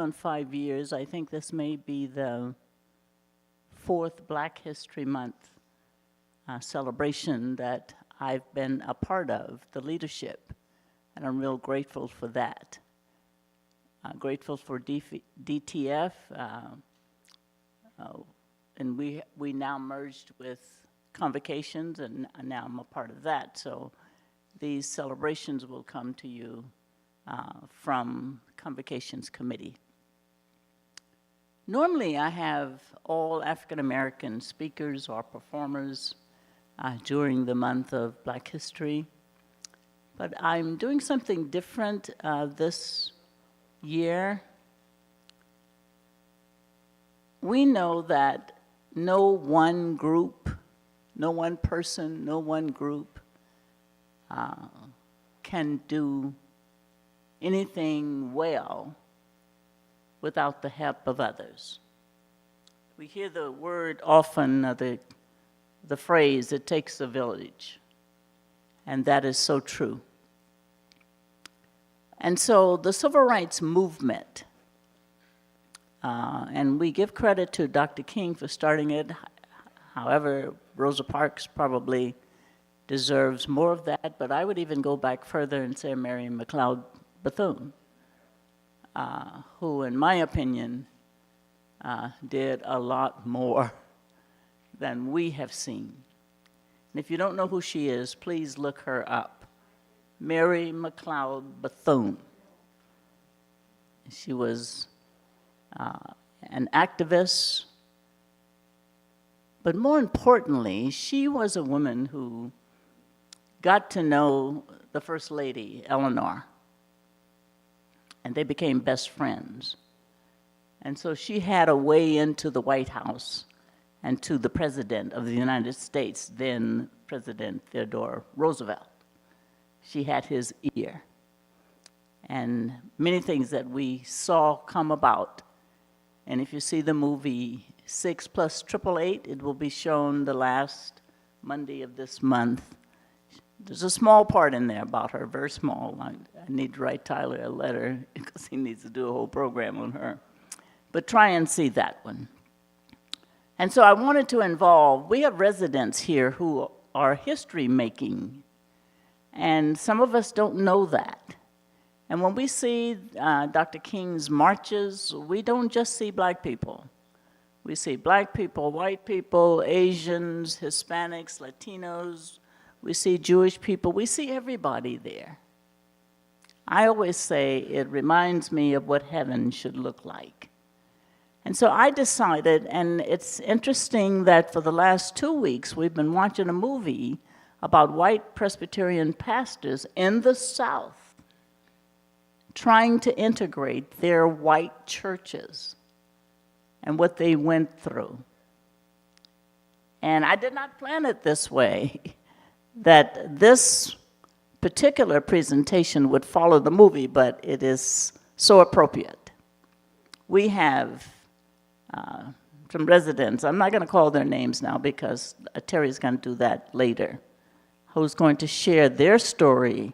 On 5 years, I think this may be the fourth Black History Month celebration that I've been a part of, the leadership, and I'm real grateful for that. Grateful for DTF, and we now merged with Convocations, and now I'm a part of that. So these celebrations will come to you from Convocations Committee. Normally, I have all African-American speakers or performers during the month of Black History, but I'm doing something different this year. We know that no one group, no one person, no one group can do anything well without the help of others. We hear the word often, the phrase, it takes a village, and that is so true. And so the civil rights movement, and we give credit to Dr. King for starting it. However, Rosa Parks probably deserves more of that, but I would even go back further and say Mary McLeod Bethune, who, in my opinion, did a lot more than we have seen. And if you don't know who she is, please look her up. Mary McLeod Bethune. She was an activist, but more importantly, she was a woman who got to know the First Lady, Eleanor, and they became best friends. And so she had a way into the White House and to the President of the United States, then President Theodore Roosevelt. She had his ear. And many things that we saw come about. And if you see the movie 6 + 888, it will be shown the last Monday of this month. There's a small part in there about her, very small. I need to write Tyler a letter because he needs to do a whole program on her. But try and see that one. And so I wanted to involve, we have residents here who are history making, and some of us don't know that. And when we see Dr. King's marches, we don't just see Black people. We see Black people, white people, Asians, Hispanics, Latinos. We see Jewish people. We see everybody there. I always say it reminds me of what heaven should look like. And so I decided, and it's interesting that for the last 2 weeks, we've been watching a movie about white Presbyterian pastors in the South trying to integrate their white churches and what they went through. And I did not plan it this way, that this particular presentation would follow the movie, but it is so appropriate. We have some residents, I'm not going to call their names now because Terry's going to do that later, who's going to share their story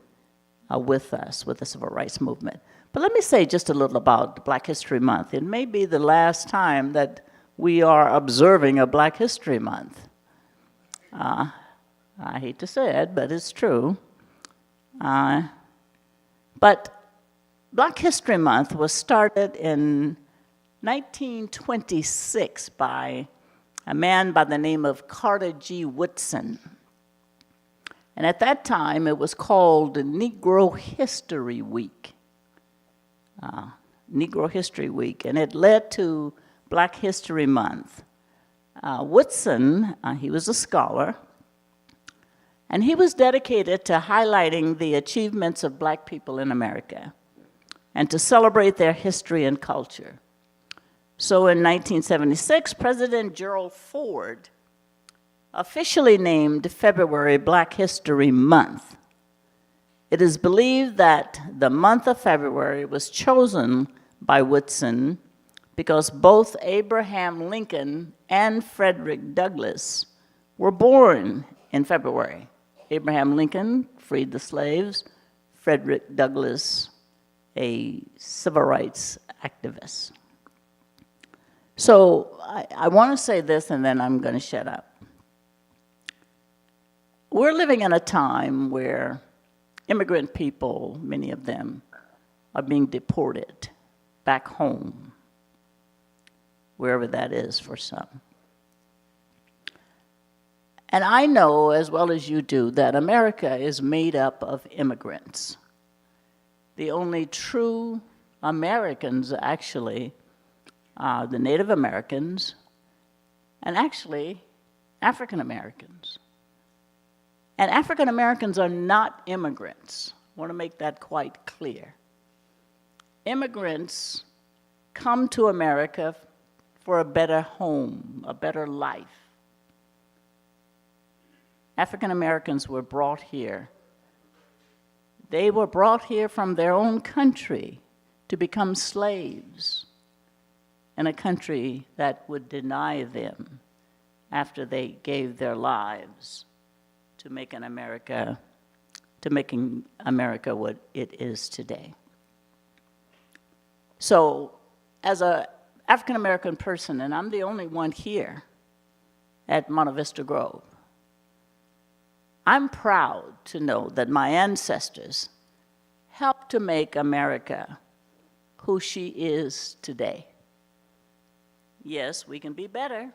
with us, with the Civil Rights Movement. But let me say just a little about Black History Month. It may be the last time that we are observing a Black History Month. I hate to say it, but it's true. But Black History Month was started in 1926 by a man by the name of Carter G. Woodson. And at that time, it was called Negro History Week. Negro History Week, and it led to Black History Month. Woodson, he was a scholar, and he was dedicated to highlighting the achievements of Black people in America and to celebrate their history and culture. So in 1976, President Gerald Ford officially named February Black History Month. It is believed that the month of February was chosen by Woodson because both Abraham Lincoln and Frederick Douglass were born in February. Abraham Lincoln freed the slaves, Frederick Douglass, a civil rights activists. So I want to say this, and then I'm going to shut up. We're living in a time where immigrant people, many of them, are being deported back home, wherever that is for some. And I know, as well as you do, that America is made up of immigrants. The only true Americans, actually, are the Native Americans, and actually, African Americans. And African Americans are not immigrants. I want to make that quite clear. Immigrants come to America for a better home, a better life. African Americans were brought here. They were brought here from their own country to become slaves in a country that would deny them after they gave their lives to making America what it is today. So, as an African American person, and I'm the only one here at Monte Vista Grove, I'm proud to know that my ancestors helped to make America who she is today. Yes, we can be better,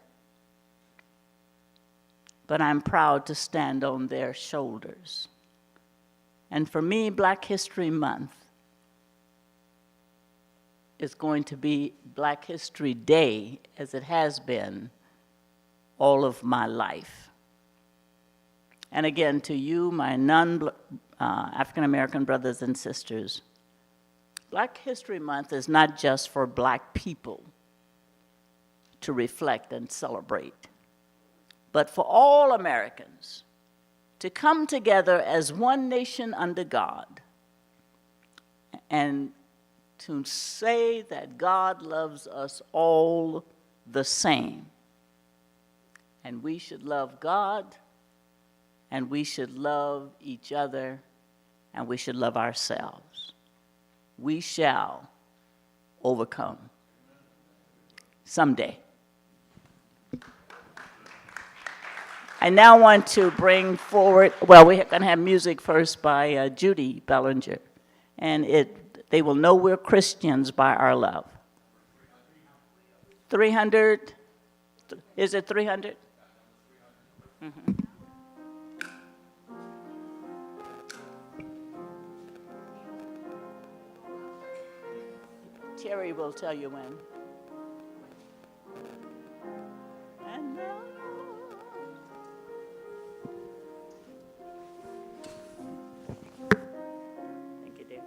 but I'm proud to stand on their shoulders. And for me, Black History Month is going to be Black History Day, as it has been all of my life. And again, to you, my non-African American brothers and sisters, Black History Month is not just for Black people to reflect and celebrate, but for all Americans to come together as one nation under God and to say that God loves us all the same. And we should love God, and we should love each other, and we should love ourselves. We shall overcome someday. I now want to bring forward, well, we're going to have music first by Judy Bellinger, and they will know we're Christians by our love. 300? Is it 300? Mm-hmm. Terry will tell you when. And now. Thank you, dear.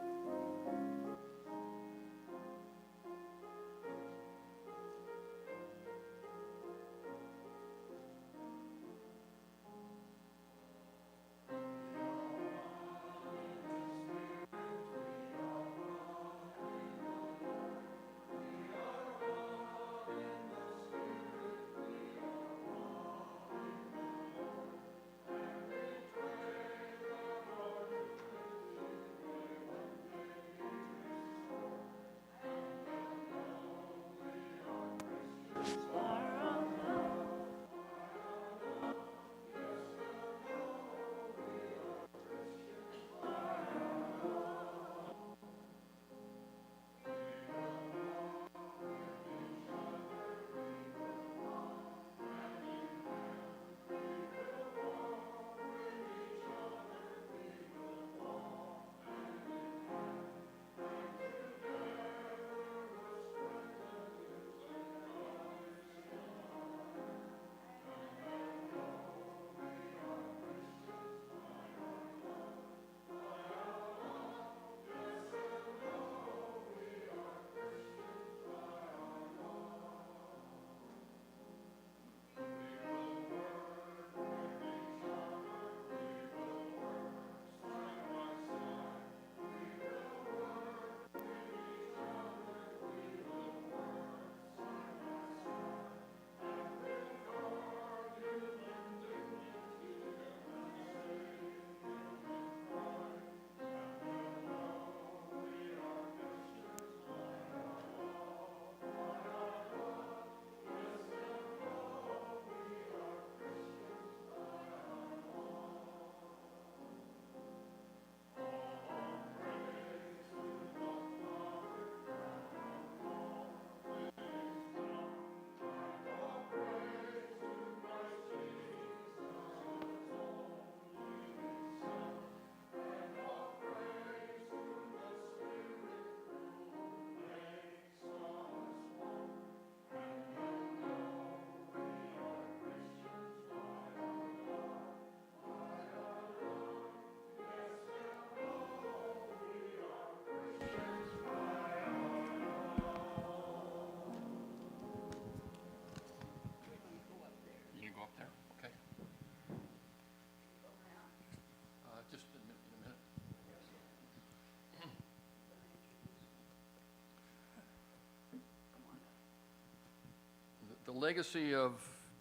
legacy of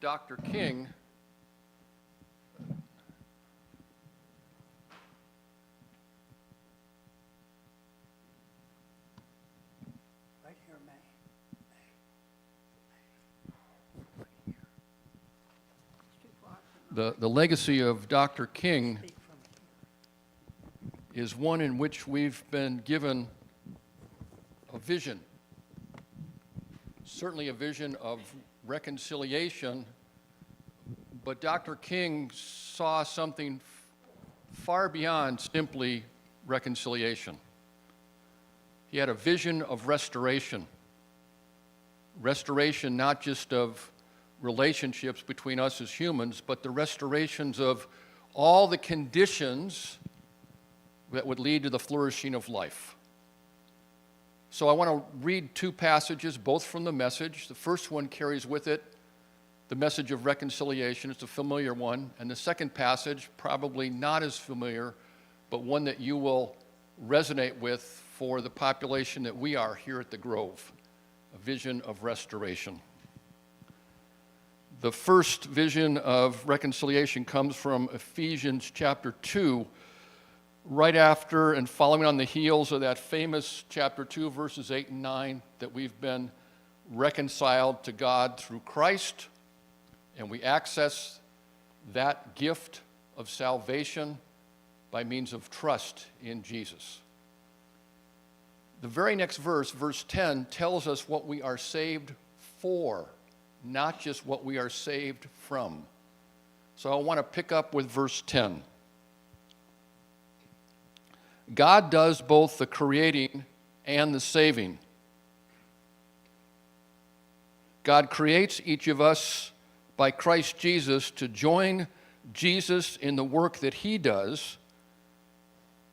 Dr. King Right here, Mae. the legacy of Dr. King is one in which we've been given a vision, certainly a vision of reconciliation, but Dr. King saw something far beyond simply reconciliation. He had a vision of restoration. Restoration not just of relationships between us as humans, but the restorations of all the conditions that would lead to the flourishing of life. So I want to read two passages, both from the Message. The first one carries with it the message of reconciliation. It's a familiar one. And the second passage, probably not as familiar, but one that you will resonate with for the population that we are here at the Grove, a vision of restoration. The first vision of reconciliation comes from Ephesians chapter 2, right after and following on the heels of that famous chapter 2, verses 8 and 9, that we've been reconciled to God through Christ, and we access that gift of salvation by means of trust in Jesus. The very next verse, verse 10, tells us what we are saved for, not just what we are saved from. So I want to pick up with verse 10. God does both the creating and the saving. God creates each of us by Christ Jesus to join Jesus in the work that he does,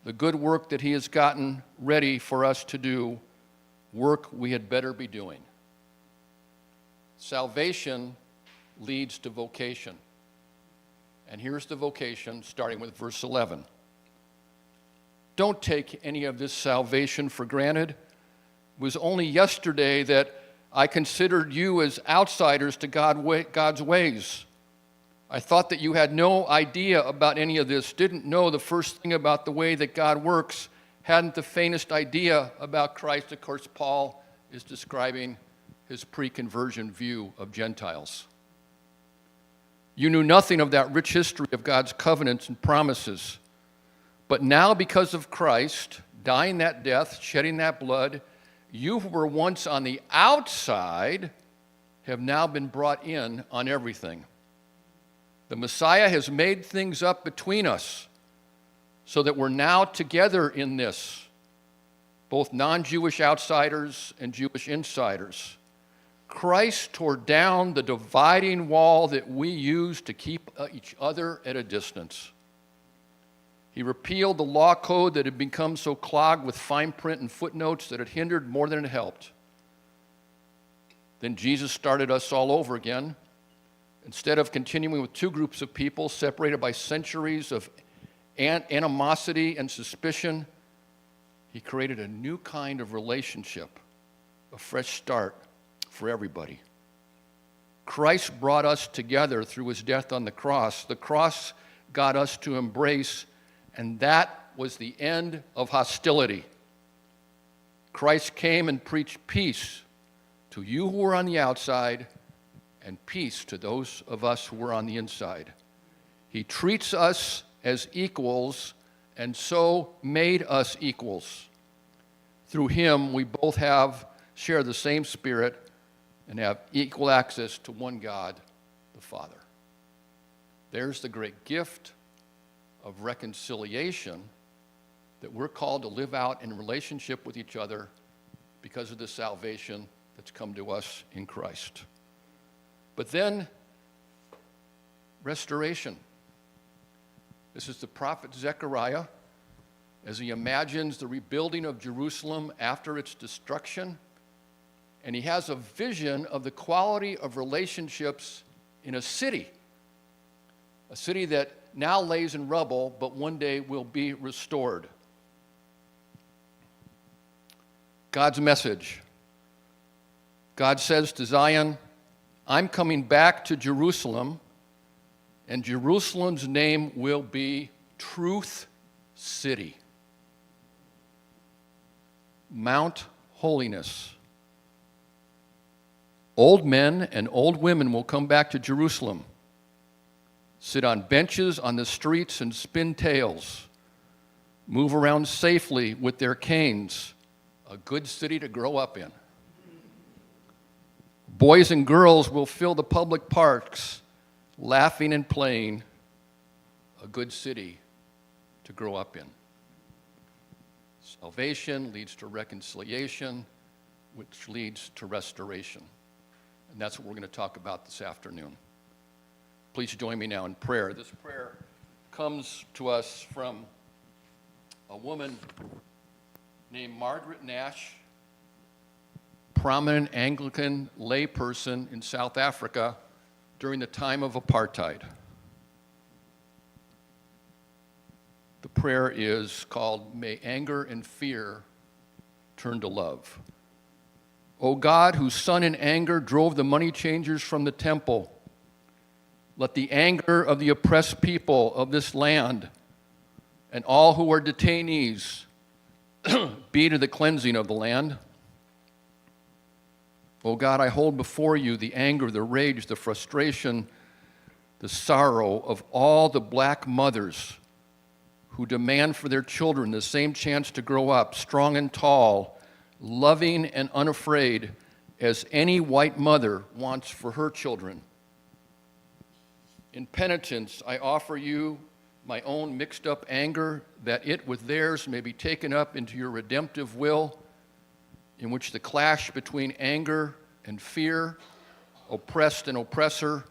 the good work that he has gotten ready for us to do, work we had better be doing. Salvation leads to vocation. And here's the vocation, starting with verse 11. Don't take any of this salvation for granted. It was only yesterday that I considered you as outsiders to God's ways. I thought that you had no idea about any of this, didn't know the first thing about the way that God works, hadn't the faintest idea about Christ. Of course, Paul is describing his pre-conversion view of Gentiles. You knew nothing of that rich history of God's covenants and promises. But now, because of Christ, dying that death, shedding that blood, you who were once on the outside have now been brought in on everything. The Messiah has made things up between us so that we're now together in this, both non-Jewish outsiders and Jewish insiders. Christ tore down the dividing wall that we use to keep each other at a distance. He repealed the law code that had become so clogged with fine print and footnotes that it hindered more than it helped. Then Jesus started us all over again. Instead of continuing with two groups of people separated by centuries of animosity and suspicion, he created a new kind of relationship, a fresh start for everybody. Christ brought us together through his death on the cross. The cross got us to embrace, and that was the end of hostility. Christ came and preached peace to you who were on the outside and peace to those of us who were on the inside. He treats us as equals and so made us equals. Through him, we both share the same Spirit and have equal access to one God, the Father. There's the great gift of reconciliation that we're called to live out in relationship with each other because of the salvation that's come to us in Christ. But then, restoration. This is the prophet Zechariah as he imagines the rebuilding of Jerusalem after its destruction. And he has a vision of the quality of relationships in a city that now lays in rubble, but one day will be restored. God's message. God says to Zion, I'm coming back to Jerusalem, and Jerusalem's name will be Truth City, Mount Holiness. Old men and old women will come back to Jerusalem, sit on benches on the streets and spin tales, move around safely with their canes, a good city to grow up in. Boys and girls will fill the public parks, laughing and playing, a good city to grow up in. Salvation leads to reconciliation, which leads to restoration. And that's what we're going to talk about this afternoon. Please join me now in prayer. This prayer comes to us from a woman named Margaret Nash, prominent Anglican layperson in South Africa during the time of apartheid. The prayer is called, "May anger and fear turn to love." O God, whose Son in anger drove the money changers from the temple, let the anger of the oppressed people of this land and all who are detainees be to the cleansing of the land. O God, I hold before you the anger, the rage, the frustration, the sorrow of all the black mothers who demand for their children the same chance to grow up strong and tall, loving and unafraid as any white mother wants for her children. In penitence, I offer you my own mixed up anger, that it with theirs may be taken up into your redemptive will, in which the clash between anger and fear, oppressed and oppressor,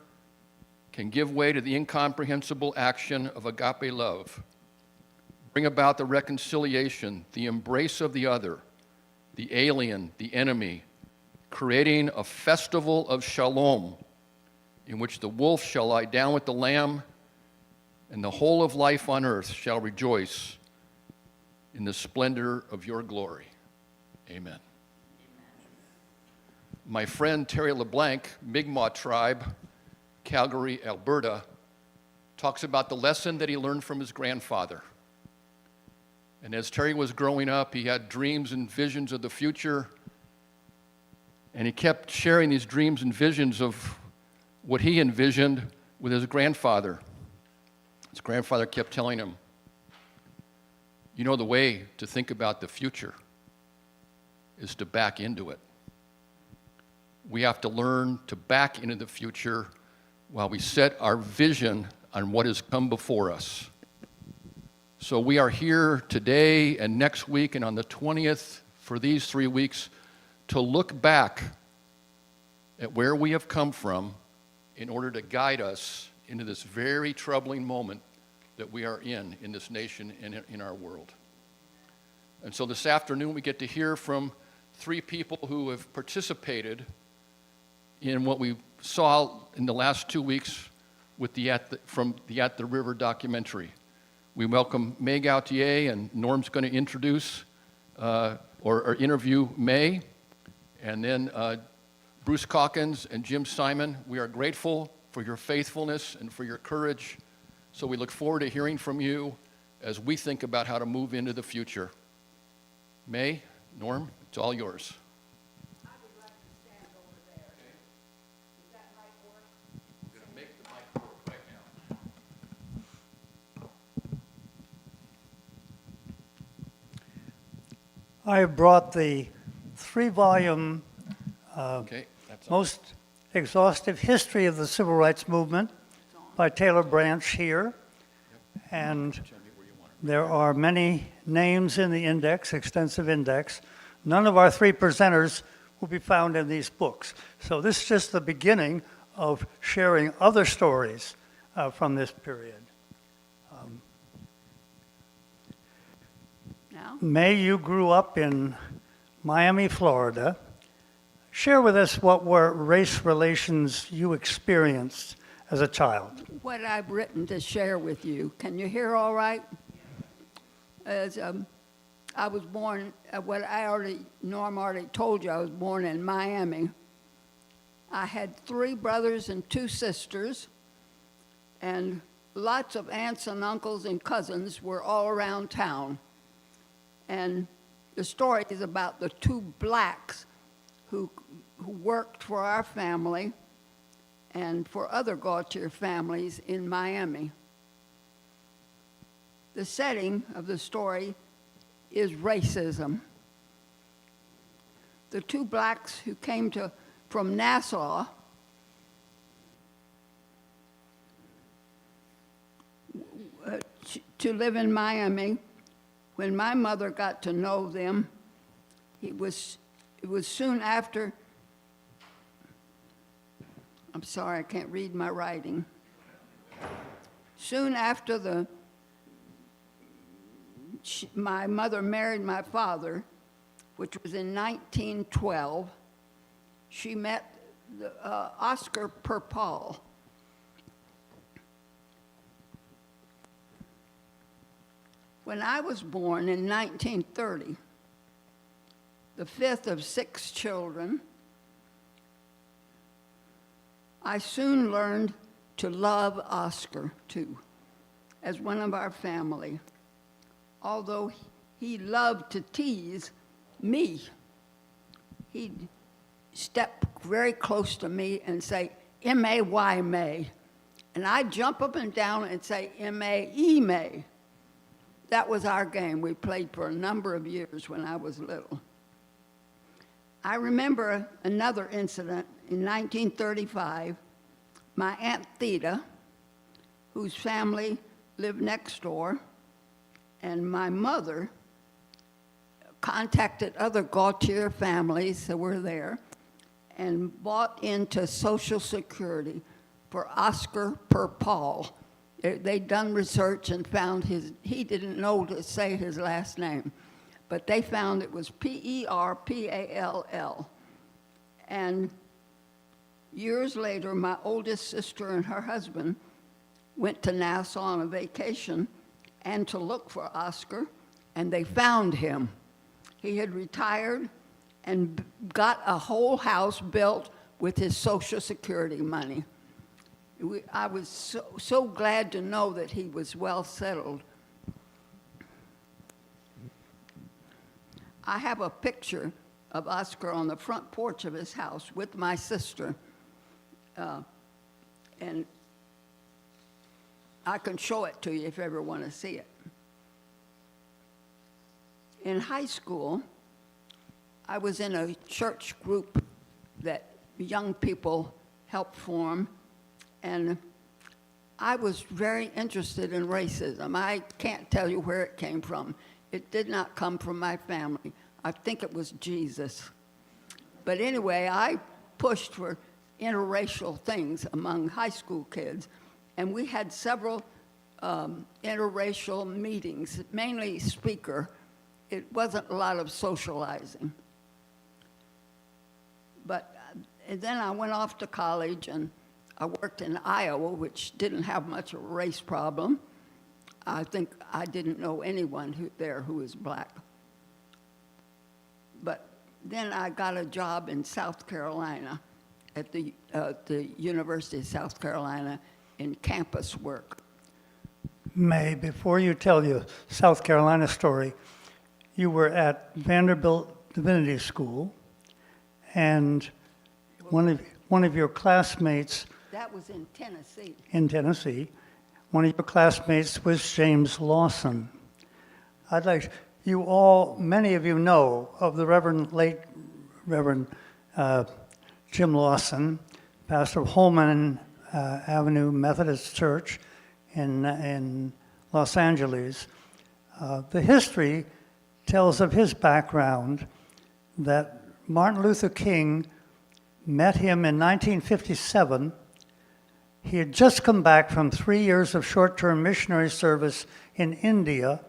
can give way to the incomprehensible action of agape love. Bring about the reconciliation, the embrace of the other, the alien, the enemy, creating a festival of shalom, in which the wolf shall lie down with the lamb, and the whole of life on earth shall rejoice in the splendor of your glory. Amen. My friend Terry LeBlanc, Mi'kmaq tribe, Calgary, Alberta, talks about the lesson that he learned from his grandfather. And as Terry was growing up, he had dreams and visions of the future, and he kept sharing these dreams and visions of what he envisioned with his grandfather. His grandfather kept telling him, you know, the way to think about the future is to back into it. We have to learn to back into the future while we set our vision on what has come before us. So we are here today and next week and on the 20th for these 3 weeks to look back at where we have come from in order to guide us into this very troubling moment that we are in this nation and in our world. And so this afternoon we get to hear from 3 people who have participated in what we saw in the last 2 weeks with from the At the River documentary. We welcome Mae Gautier, and Norm's going to introduce or interview Mae, and then Bruce Calkins and Jim Symons. We are grateful for your faithfulness and for your courage. So we look forward to hearing from you as we think about how to move into the future. Mae, Norm, it's all yours. I would like to stand over there. Does that mic work? We're going to make the mic work right now. I have brought the 3-volume, Okay, that's most exhaustive history of the Civil Rights Movement by Taylor Branch here. And there are many names in the index, extensive index. None of our 3 presenters will be found in these books. So this is just the beginning of sharing other stories from this period. Mae, you grew up in Miami, Florida. Share with us what were race relations you experienced as a child. What I've written to share with you. Can you hear all right? As I was born, Norm already told you, I was born in Miami. I had 3 brothers and 2 sisters, and lots of aunts and uncles and cousins were all around town. And the story is about the 2 blacks who worked for our family and for other Gautier families in Miami. The setting of the story is racism. The 2 blacks who came from Nassau to live in Miami, when my mother got to know them, it was soon after, I'm sorry, I can't read my writing. Soon after my mother married my father, which was in 1912, she met Oscar Perpall. When I was born in 1930, the 5th of 6 children, I soon learned to love Oscar, too, as one of our family. Although he loved to tease me, he'd step very close to me and say, M-A-Y, May. And I'd jump up and down and say, M-A-E, May. That was our game. We played for a number of years when I was little. I remember another incident in 1935. My Aunt Theda, whose family lived next door, and my mother contacted other Gautier families that were there and bought into Social Security for Oscar Perpall. They'd done research and found he didn't know to say his last name, but they found it was P-E-R-P-A-L-L. And years later, my oldest sister and her husband went to Nassau on a vacation and to look for Oscar, and they found him. He had retired and got a whole house built with his Social Security money. I was so glad to know that he was well settled. I have a picture of Oscar on the front porch of his house with my sister, and I can show it to you if you ever want to see it. In high school, I was in a church group that young people helped form, and I was very interested in racism. I can't tell you where it came from. It did not come from my family. I think it was Jesus. But anyway, I pushed for interracial things among high school kids, and we had several interracial meetings, mainly speaker. It wasn't a lot of socializing. But and then I went off to college, and I worked in Iowa, which didn't have much of a race problem. I think I didn't know anyone there who was black. But then I got a job in South Carolina at the University of South Carolina in campus work. Mae, before you tell your South Carolina story, you were at Vanderbilt Divinity School, and one of your classmates That was in Tennessee. One of your classmates was James Lawson. Many of you know of the late Reverend Jim Lawson, pastor of Holman Avenue Methodist Church in Los Angeles. The history tells of his background that Martin Luther King met him in 1957. He had just come back from 3 years of short-term missionary service in India.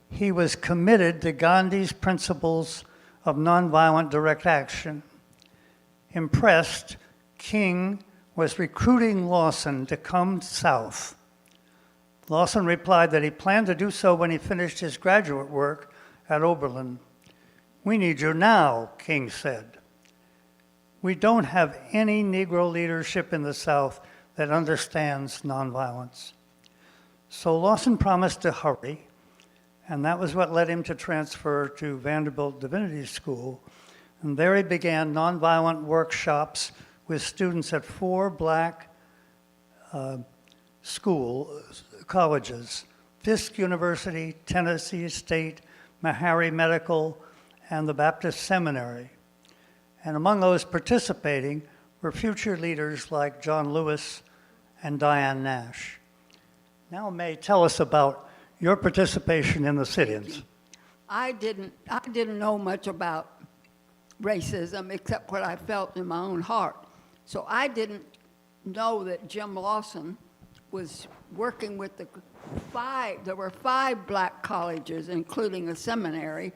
He was committed to Gandhi's principles of nonviolent direct action. Impressed, King was recruiting Lawson to come south. Lawson replied that he planned to do so when he finished his graduate work at Oberlin. "We need you now," King said. We don't have any Negro leadership in the South that understands nonviolence. So Lawson promised to hurry, and that was what led him to transfer to Vanderbilt Divinity School. And there he began nonviolent workshops with students at 4 black colleges, Fisk University, Tennessee State, Meharry Medical, and the Baptist Seminary. And among those participating were future leaders like John Lewis and Diane Nash. Now, Mae, tell us about your participation in the sit-ins. I didn't know much about racism except what I felt in my own heart. So I didn't know that Jim Lawson was working with there were 5 black colleges, including a seminary,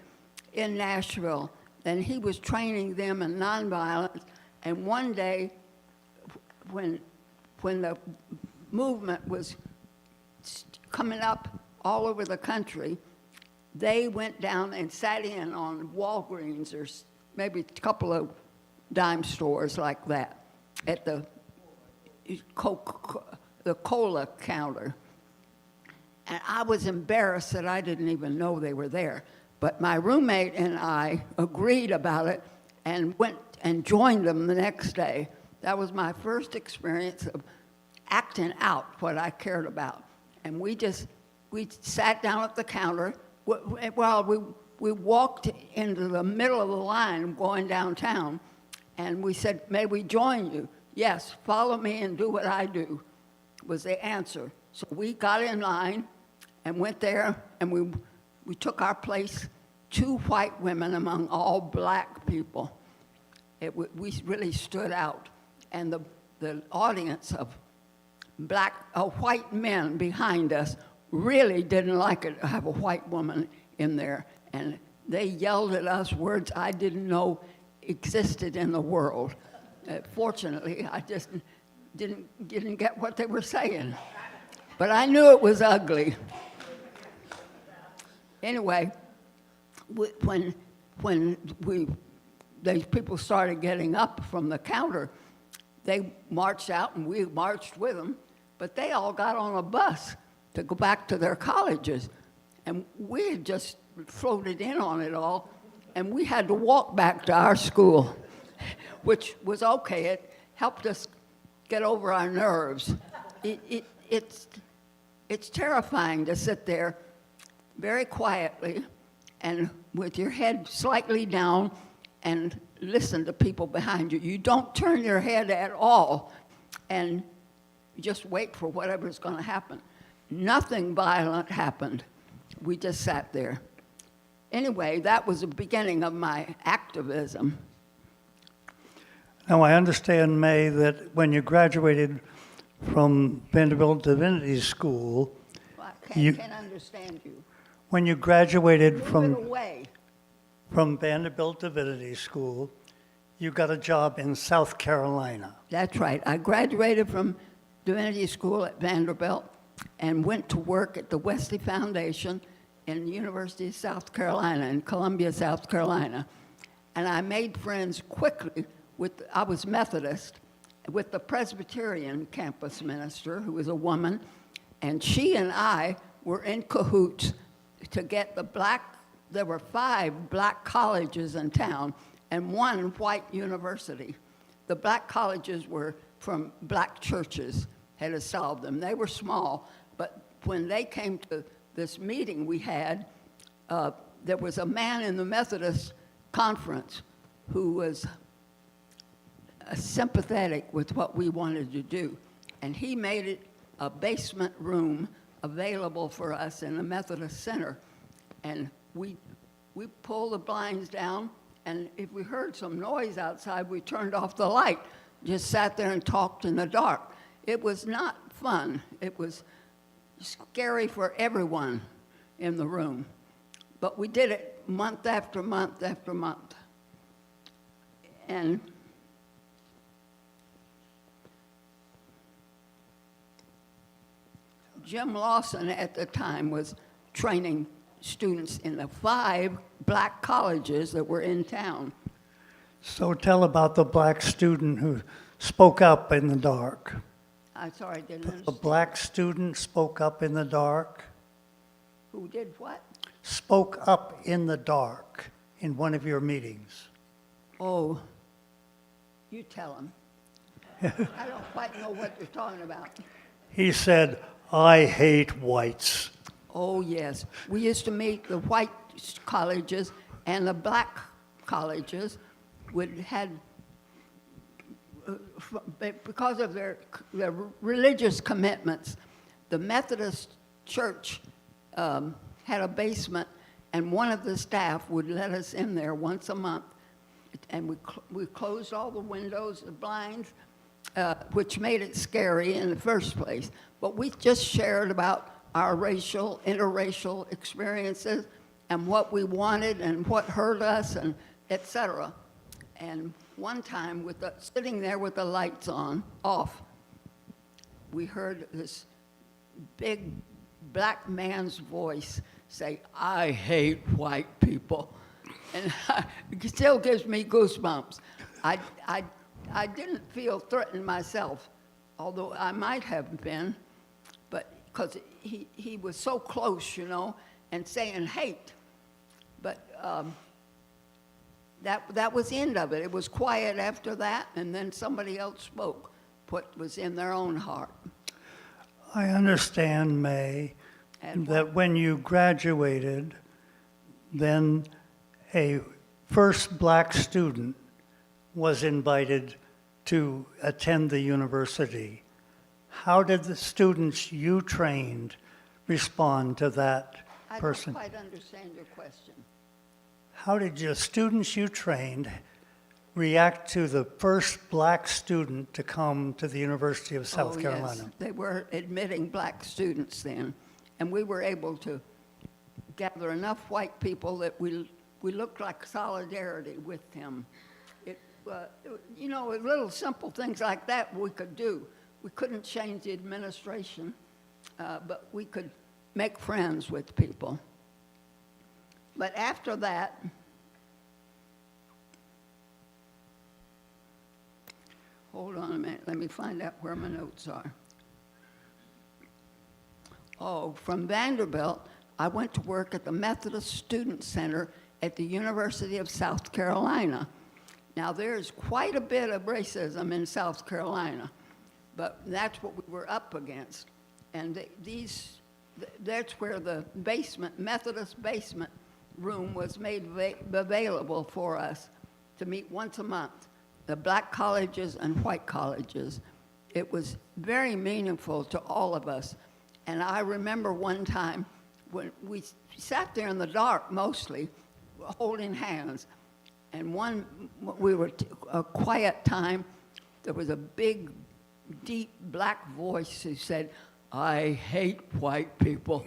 in Nashville. And he was training them in nonviolence. And one day, when the movement was coming up all over the country, they went down and sat in on Walgreens or maybe a couple of dime stores like that at the cola counter. And I was embarrassed that I didn't even know they were there. But my roommate and I agreed about it and went and joined them the next day. That was my first experience of acting out what I cared about. And we sat down at the counter while we walked into the middle of the line going downtown, and we said, "May we join you?" "Yes, follow me and do what I do," was the answer. So we got in line and went there, and we took our place, 2 white women among all black people. We really stood out. And the audience of white men behind us really didn't like it to have a white woman in there. And they yelled at us words I didn't know existed in the world. Fortunately, I just didn't get what they were saying. But I knew it was ugly. Anyway, when these people started getting up from the counter, they marched out and we marched with them, but they all got on a bus to go back to their colleges. And we had just floated in on it all, and we had to walk back to our school, which was okay. It helped us get over our nerves. It's terrifying to sit there very quietly and with your head slightly down and listen to people behind you. You don't turn your head at all and just wait for whatever's going to happen. Nothing violent happened. We just sat there. Anyway, that was the beginning of my activism. Now, I understand, Mae, that when you graduated from Vanderbilt Divinity School, Well, I can't understand you. when you graduated Move it from away. Vanderbilt Divinity School, you got a job in South Carolina. That's right. I graduated from Divinity School at Vanderbilt and went to work at the Wesley Foundation in the University of South Carolina, in Columbia, South Carolina. And I made friends quickly I was Methodist, with the Presbyterian campus minister, who was a woman, and she and I were in cahoots to get there were 5 black colleges in town and 1 white university. The black colleges were from black churches, had installed them. They were small, but when they came to this meeting we had, there was a man in the Methodist conference who was sympathetic with what we wanted to do. And he made it a basement room available for us in the Methodist Center. And we pulled the blinds down, and if we heard some noise outside, we turned off the light, just sat there and talked in the dark. It was not fun. It was scary for everyone in the room. But we did it month after month after month. And Jim Lawson at the time was training students in the 5 black colleges that were in town. So tell about the black student who spoke up in the dark. I'm sorry, I didn't A understand. black student spoke up in the dark, Who did what? spoke up in the dark in one of your meetings. Oh, you tell him. I don't quite know what you're talking about. He said, "I hate whites." Oh, yes. We used to meet the white colleges and the black colleges because of their religious commitments, the Methodist Church had a basement, and one of the staff would let us in there once a month, and we closed all the windows, the blinds, which made it scary in the first place. But we just shared about our racial, interracial experiences and what we wanted and what hurt us, and et cetera. And one time, sitting there with the lights off, we heard this big black man's voice say, "I hate white people." And it still gives me goosebumps. I didn't feel threatened myself, although I might have been, but because he was so close, you know, and saying hate. But that was the end of it. It was quiet after that, and then somebody else spoke what was in their own heart. I understand, Mae, And that when you graduated, then a first black student was invited to attend the university. How did the students you trained respond to that I person? don't quite understand your question. How did your students you trained react to the first black student to come to the University of South Carolina? Yes. They were admitting black students then, and we were able to gather enough white people that we looked like solidarity with them. You know, little simple things like that we could do. We couldn't change the administration, but we could make friends with people. But after that, hold on a minute, let me find out where my notes are. Oh, from Vanderbilt, I went to work at the Methodist Student Center at the University of South Carolina. Now, there's quite a bit of racism in South Carolina, but that's what we were up against. And that's where the Methodist basement room was made available for us to meet once a month, the black colleges and white colleges. It was very meaningful to all of us. And I remember one time when we sat there in the dark mostly, holding hands. And a quiet time, there was a big, deep black voice who said, "I hate white people."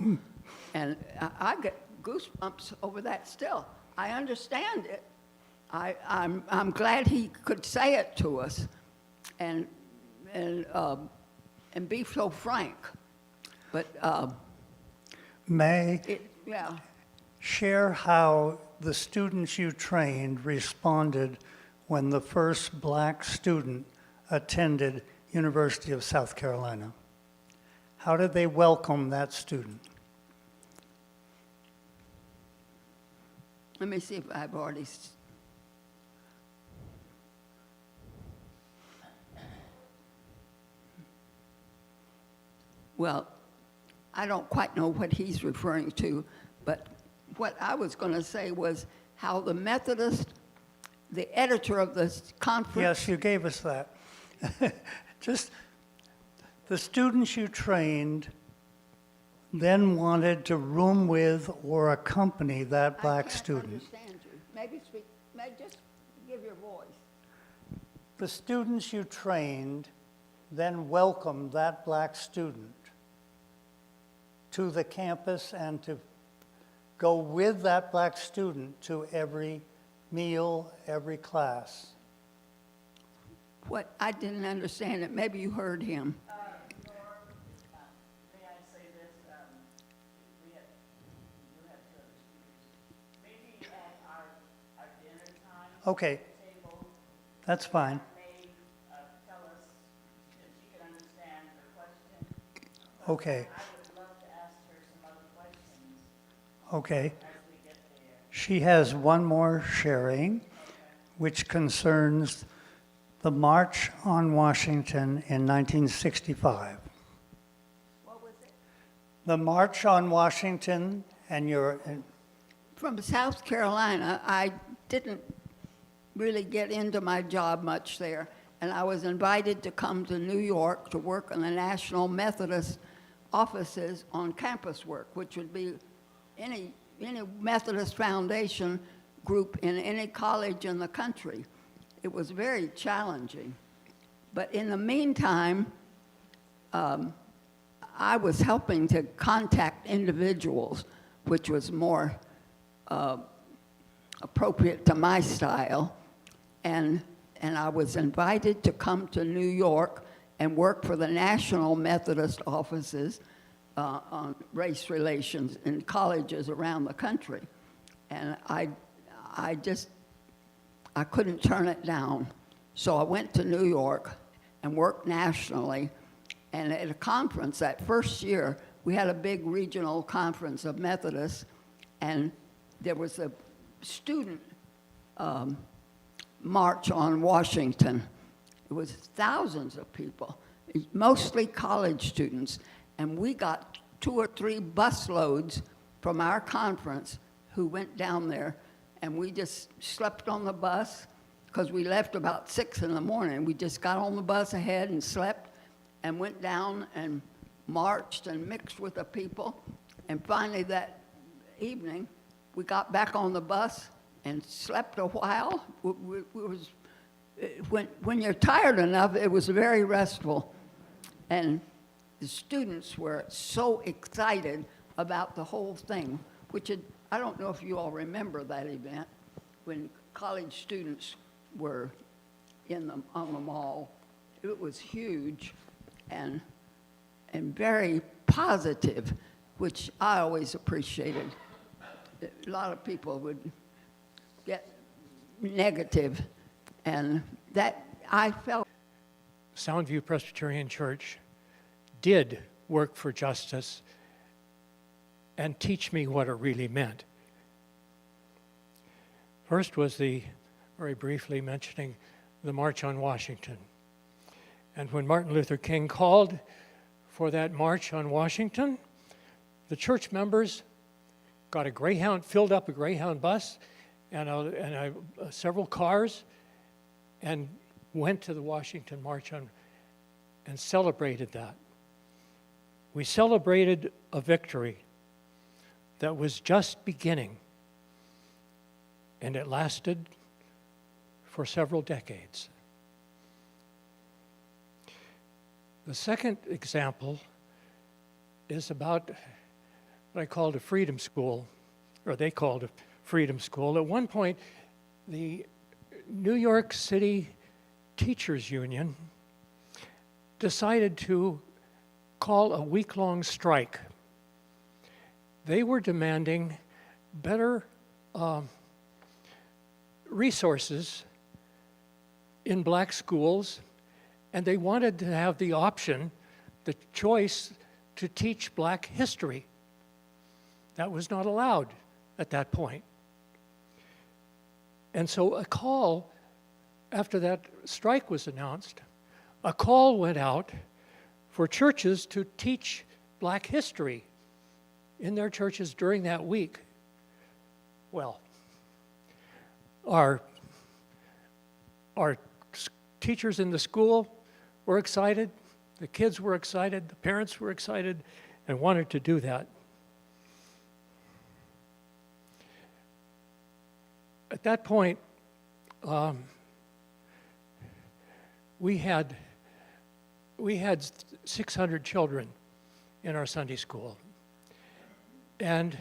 And I get goosebumps over that still. I understand it. I'm glad he could say it to us and be so frank. But Mae, yeah. share how the students you trained responded when the first black student attended University of South Carolina. How did they welcome that student? Let me see if I've already. Well, I don't quite know what he's referring to, but what I was going to say was how the Methodist, the editor of the conference. Yes, you gave us that. Just the students you trained then wanted to room with or accompany that black student. I can't understand you. Maybe just give your voice. The students you trained then welcomed that black student to the campus and to go with that black student to every meal, every class. What I didn't understand it. Maybe you heard him. May I say this? You have to maybe at our dinner time Okay, table, That's fine. may tell us if she can understand the question. Okay, I would love to ask her some other questions okay. as we get there. She has one more sharing, which concerns the March on Washington in 1965. What was it? The March on Washington and your, From South Carolina, I didn't really get into my job much there, and I was invited to come to New York to work in the National Methodist offices on campus work, which would be any Methodist Foundation group in any college in the country. It was very challenging. But in the meantime, I was helping to contact individuals, which was more appropriate to my style. And I was invited to come to New York and work for the National Methodist offices on race relations in colleges around the country. And I couldn't turn it down. So I went to New York and worked nationally. And at a conference that first year, we had a big regional conference of Methodists, and there was a student march on Washington. It was thousands of people, mostly college students. And we got 2 or 3 busloads from our conference who went down there, and we just slept on the bus because we left about 6 in the morning. We just got on the bus ahead and slept and went down and marched and mixed with the people. And finally that evening, we got back on the bus and slept a while. When you're tired enough, it was very restful. And the students were so excited about the whole thing, which I don't know if you all remember that event when college students were on the mall. It was huge and very positive, which I always appreciated. A lot of people would get negative, and that I felt. Soundview Presbyterian Church did work for justice and teach me what it really meant. First was very briefly mentioning the March on Washington. And when Martin Luther King called for that March on Washington, the church members got filled up a Greyhound bus and several cars and went to the Washington March and celebrated that. We celebrated a victory that was just beginning, and it lasted for several decades. The second example is about what I called a freedom school, or they called a freedom school. At one point, the New York City Teachers Union decided to call a week-long strike. They were demanding better resources in black schools, and they wanted to have the option, the choice, to teach black history. That was not allowed at that point. And so a call, after that strike was announced, a call went out for churches to teach black history in their churches during that week. Well, our teachers in the school were excited, the kids were excited, the parents were excited, and wanted to do that. At that point, we had 600 children in our Sunday school, and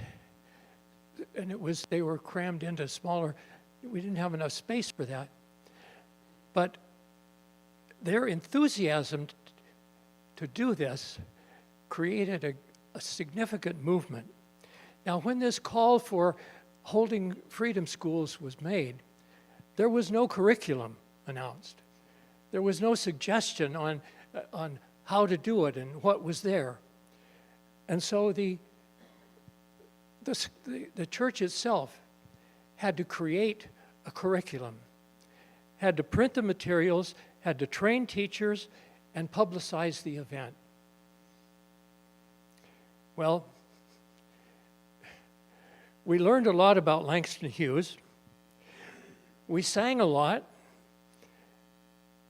they were crammed into smaller. We didn't have enough space for that, but their enthusiasm to do this created a significant movement. Now, when this call for holding freedom schools was made, there was no curriculum announced. There was no suggestion on how to do it and what was there. And so the church itself had to create a curriculum, had to print the materials, had to train teachers, and publicize the event. Well, we learned a lot about Langston Hughes. We sang a lot,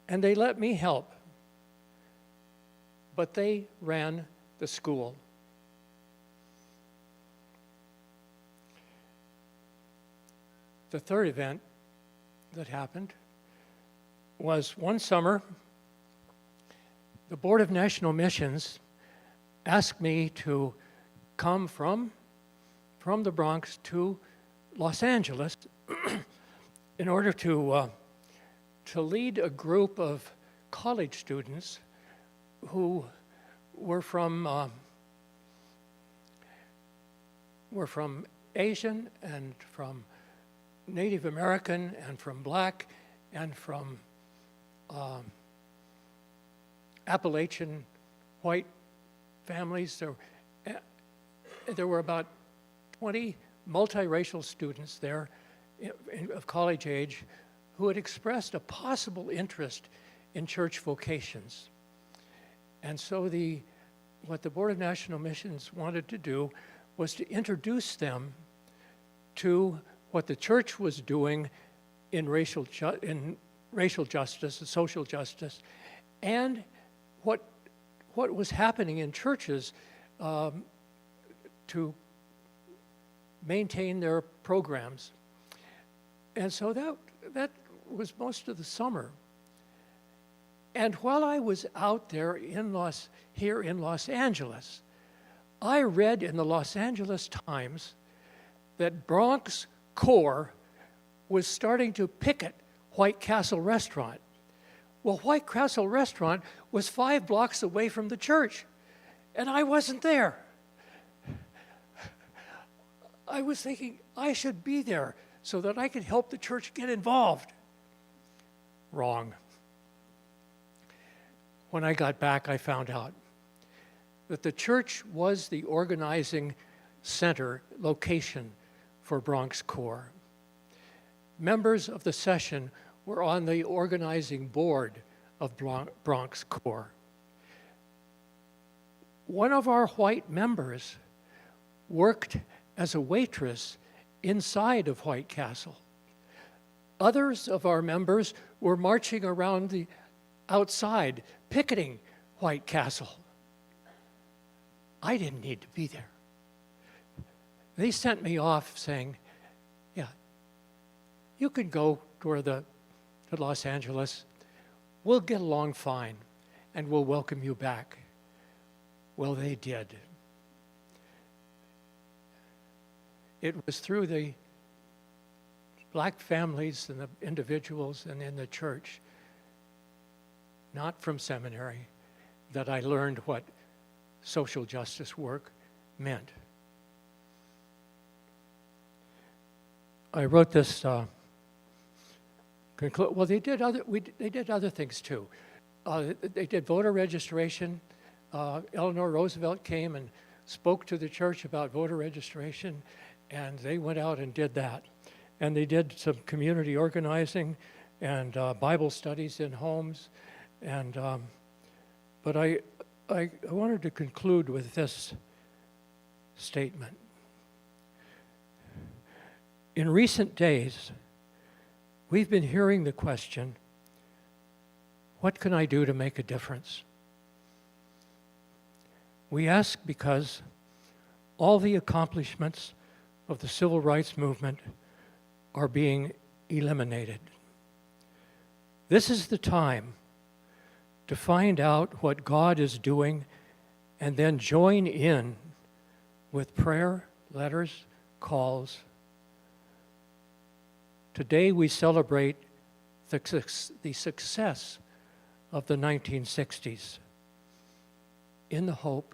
and they let me help. But they ran the school. The third event that happened was one summer, the Board of National Missions asked me to come from the Bronx to Los Angeles in order to lead a group of college students who were from Asian and from Native American and from Black and from Appalachian white families. There were about 20 multiracial students there of college age who had expressed a possible interest in church vocations. And so what the Board of National Missions wanted to do was to introduce them to what the church was doing in racial justice and social justice, and what was happening in churches to maintain their programs. And so that was most of the summer. And while I was out there here in Los Angeles, I read in the Los Angeles Times that Bronx Core was starting to picket White Castle Restaurant. Well, White Castle Restaurant was 5 blocks away from the church, and I wasn't there. I was thinking I should be there so that I could help the church get involved. Wrong. When I got back, I found out that the church was the organizing center location for Bronx Core. Members of the session were on the organizing board of Bronx Core. One of our white members worked as a waitress inside of White Castle. Others of our members were marching around the outside, picketing White Castle. I didn't need to be there. They sent me off saying, yeah, you can go to Los Angeles. We'll get along fine, and we'll welcome you back. Well, they did. It was through the black families and the individuals and in the church, not from seminary, that I learned what social justice work meant. I wrote this. Well, they did other things too. They did voter registration. Eleanor Roosevelt came and spoke to the church about voter registration, and they went out and did that. And they did some community organizing and Bible studies in homes. And but I wanted to conclude with this statement. In recent days, we've been hearing the question, what can I do to make a difference? We ask because all the accomplishments of the civil rights movement are being eliminated. This is the time to find out what God is doing and then join in with prayer, letters, calls. Today we celebrate the success of the 1960s in the hope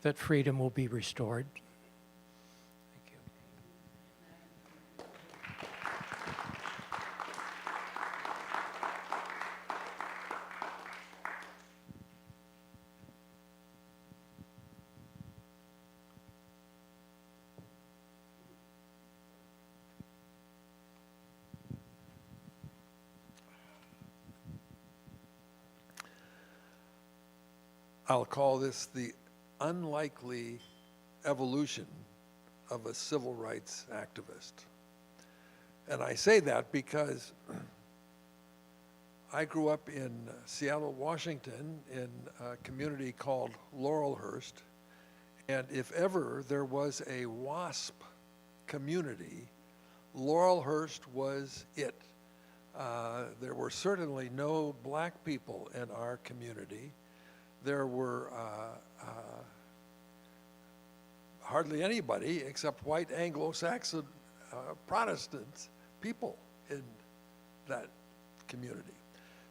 that freedom will be restored. Thank you. I'll call this the unlikely evolution of a civil rights activist. And I say that because I grew up in Seattle, Washington, in a community called Laurelhurst. And if ever there was a WASP community, Laurelhurst was it. There were certainly no black people in our community. There were hardly anybody except white Anglo-Saxon Protestant people in that community.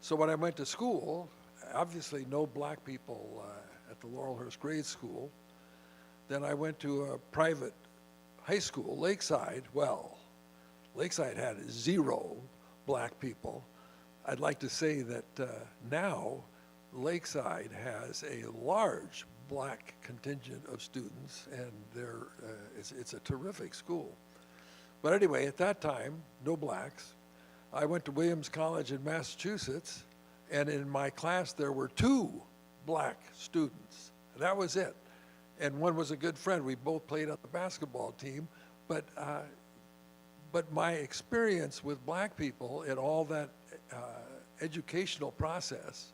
So when I went to school, obviously no black people at the Laurelhurst grade school. Then I went to a private high school, Lakeside. Well, Lakeside had 0 black people. I'd like to say that now Lakeside has a large black contingent of students, and it's a terrific school. But anyway, at that time, no blacks. I went to Williams College in Massachusetts, and in my class there were 2 black students. That was it. And one was a good friend. We both played on the basketball team, but my experience with black people in all that educational process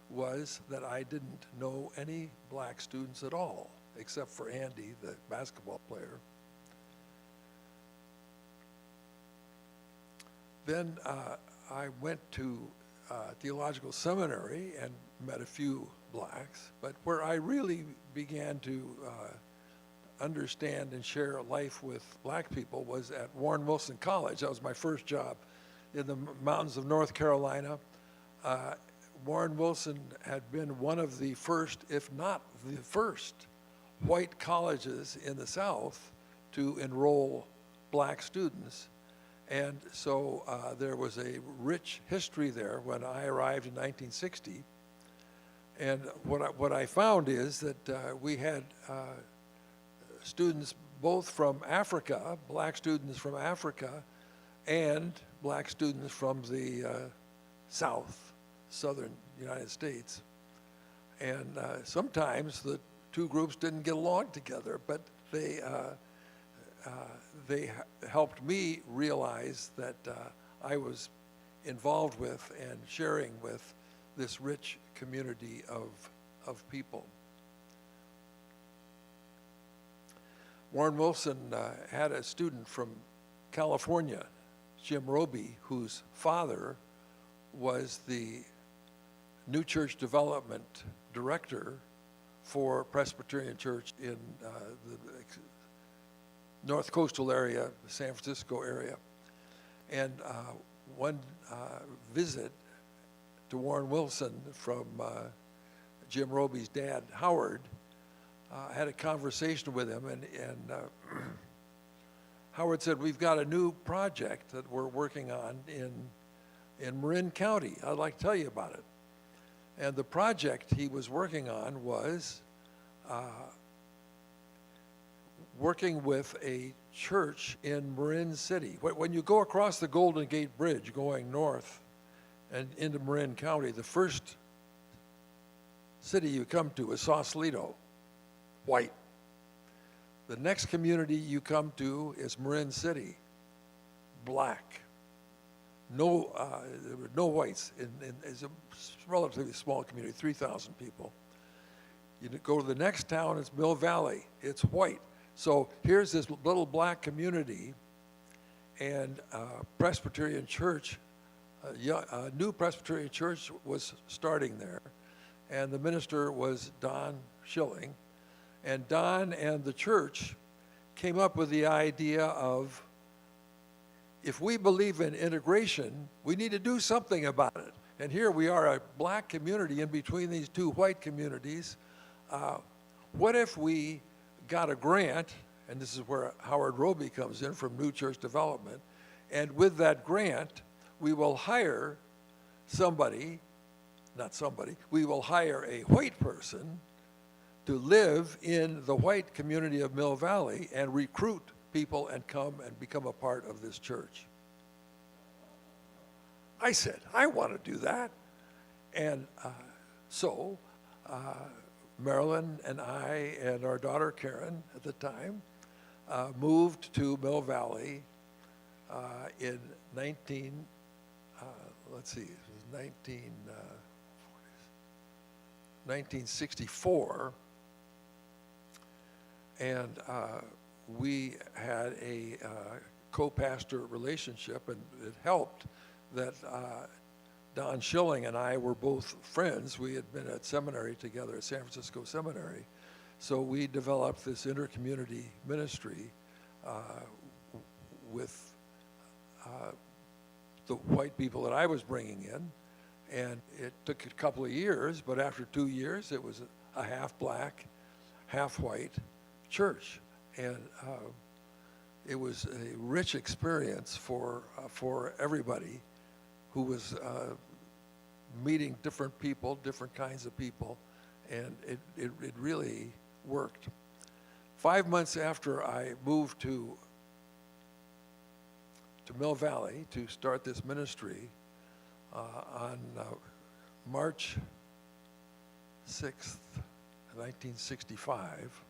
was that I didn't know any black students at all, except for Andy, the basketball player. Then I went to theological seminary and met a few blacks, but where I really began to understand and share life with black people was at Warren Wilson College. That was my first job in the mountains of North Carolina. Warren Wilson had been one of the first, if not the first, white colleges in the South to enroll black students. And so there was a rich history there when I arrived in 1960. And what I found is that we had students both from Africa, black students from Africa, and black students from the southern United States. And sometimes the 2 groups didn't get along together, but they helped me realize that I was involved with and sharing with this rich community of people. Warren Wilson had a student from California, Jim Roby, whose father was the New Church Development Director for Presbyterian Church in the North Coastal area, the San Francisco area. And one visit to Warren Wilson from Jim Roby's dad, Howard, had a conversation with him, and Howard said, "We've got a new project that we're working on in Marin County. I'd like to tell you about it." And the project he was working on was working with a church in Marin City. When you go across the Golden Gate Bridge going north and into Marin County, the first city you come to is Sausalito, white. The next community you come to is Marin City, black. No, there were no whites. It's a relatively small community, 3,000 people. You go to the next town, it's Mill Valley, it's white. So here's this little black community, and Presbyterian Church, a new Presbyterian Church was starting there, and the minister was Don Schilling. And Don and the church came up with the idea of, if we believe in integration, we need to do something about it. And here we are, a black community in between these 2 white communities. What if we got a grant, and this is where Howard Roby comes in from New Church Development, and with that grant, we will hire somebody, not somebody, we will hire a white person to live in the white community of Mill Valley and recruit people and come and become a part of this church. I said, I want to do that. And so Marilyn and I and our daughter Karen at the time moved to Mill Valley in 1964, and we had a co-pastor relationship, and it helped that Don Schilling and I were both friends. We had been at seminary together at San Francisco Seminary, so we developed this intercommunity ministry with the white people that I was bringing in, and it took a couple of years, but after 2 years, it was a half black, half white church, and it was a rich experience for everybody who was meeting different people, different kinds of people, and it really worked. 5 months after I moved to Mill Valley to start this ministry, on March 6th, 1965,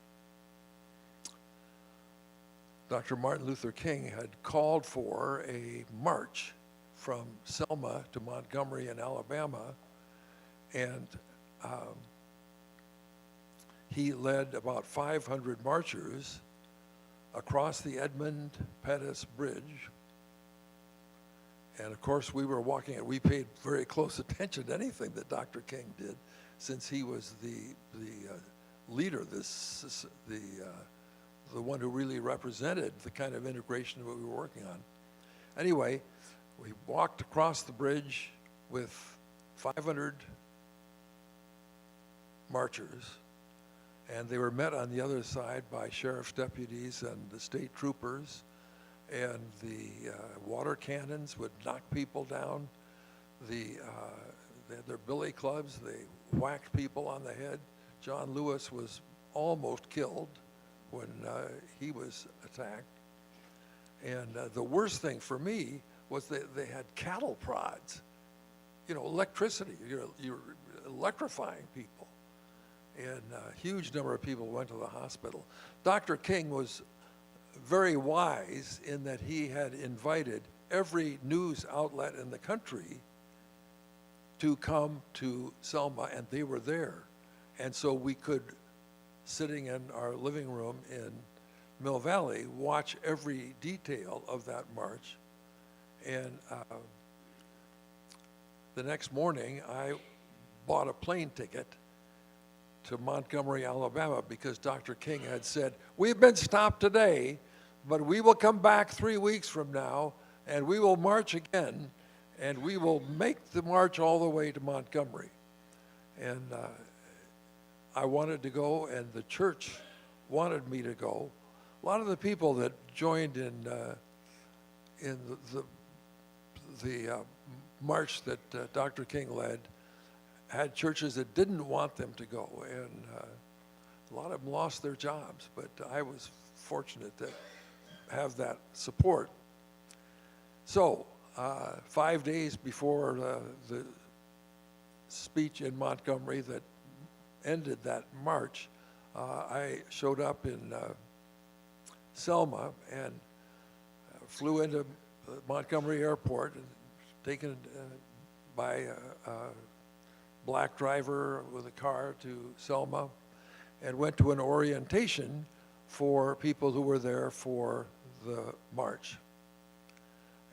Dr. Martin Luther King had called for a march from Selma to Montgomery in Alabama, and he led about 500 marchers across the Edmund Pettus Bridge. And of course, we were walking, and we paid very close attention to anything that Dr. King did, since he was the leader, the one who really represented the kind of integration that we were working on. Anyway, we walked across the bridge with 500 marchers, and they were met on the other side by sheriff's deputies and the state troopers, and the water cannons would knock people down. They had their billy clubs. They whacked people on the head. John Lewis was almost killed when he was attacked. And the worst thing for me was that they had cattle prods. You know, electricity. You're electrifying people. And a huge number of people went to the hospital. Dr. King was very wise in that he had invited every news outlet in the country to come to Selma, and they were there. And so we could, sitting in our living room in Mill Valley, watch every detail of that march. And the next morning, I bought a plane ticket to Montgomery, Alabama, because Dr. King had said, "We've been stopped today, but we will come back 3 weeks from now, and we will march again, and we will make the march all the way to Montgomery." And I wanted to go, and the church wanted me to go. A lot of the people that joined in the march that Dr. King led had churches that didn't want them to go, and a lot of them lost their jobs, but I was fortunate to have that support. So 5 days before the speech in Montgomery that ended that march, I showed up in Selma and flew into Montgomery Airport and taken by a black driver with a car to Selma, and went to an orientation for people who were there for the march.